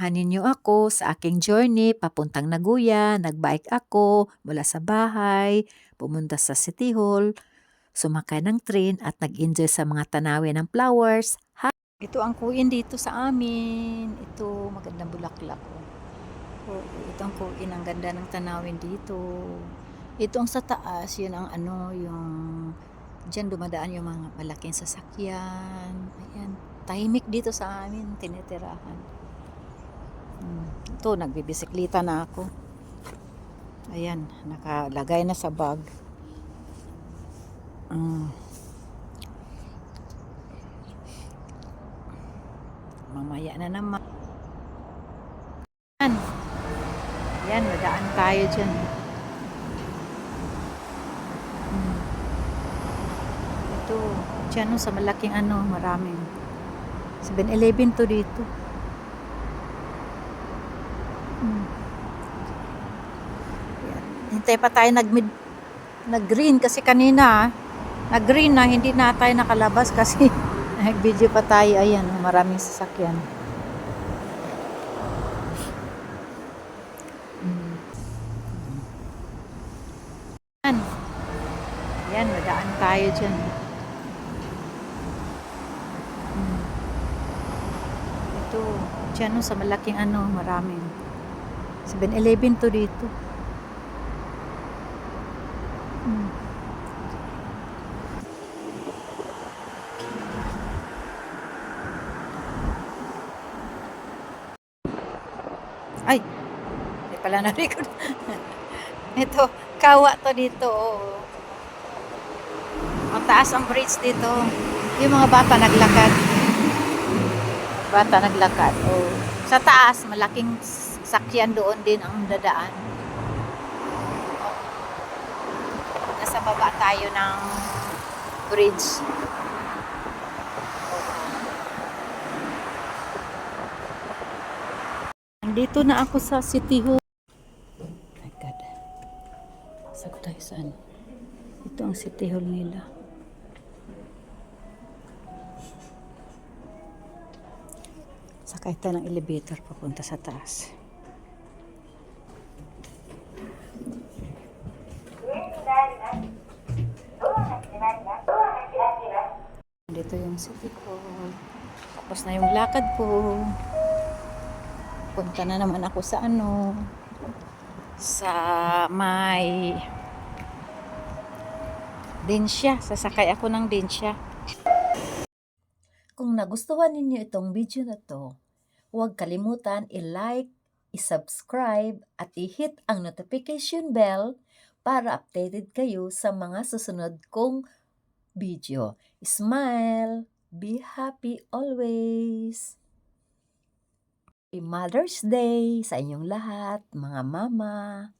samahan ninyo ako sa aking journey papuntang Nagoya. Nagbike ako mula sa bahay, pumunta sa City Hall, sumakay ng train at nag-enjoy sa mga tanawin ng flowers. Ito ang kuin dito sa amin. Ito, magandang bulaklak. Ito ang kuin, ang ganda ng tanawin dito. Ito ang sa taas, yun ang yung diyan dumadaan yung mga malaking sasakyan. Ayan, tahimik dito sa amin, tinitirahan. Ito, nagbibisikleta na ako. Ayan, nakalagay na sa bag. Mamaya na naman. Ayan, madaan tayo dyan. Ito, dyan sa malaking maraming 7-Eleven to dito. Hintay pa tayo nag-green kasi kanina nag-green na, hindi na tayo nakalabas kasi nag-video pa tayo. Ayan, maraming sasakyan. Ayan, madaan tayo dyan. Ito, dyan sa malaking maraming 7-Eleven to dito. Ay, hindi pala na-record. Ito, kawa to dito. Mataas ang bridge dito. Yung mga bata naglakad. Sa taas, malaking sakyan doon din ang dadaan. Nasa baba tayo ng bridge. Nandito na ako sa City Hall. Oh my God. Saan tayo saan? Ito ang City Hall nila. Sakay tayo ng elevator papunta sa taas. Dito yung City Hall. Tapos na yung lakad ko. Punta na naman ako sa sa may Densya. Sasakay ako ng Densya. Kung nagustuhan ninyo itong video na to, huwag kalimutan i-like, i-subscribe at i-hit ang notification bell para updated kayo sa mga susunod kong video. Smile! Be happy always! Happy Mother's Day sa inyong lahat, mga mama!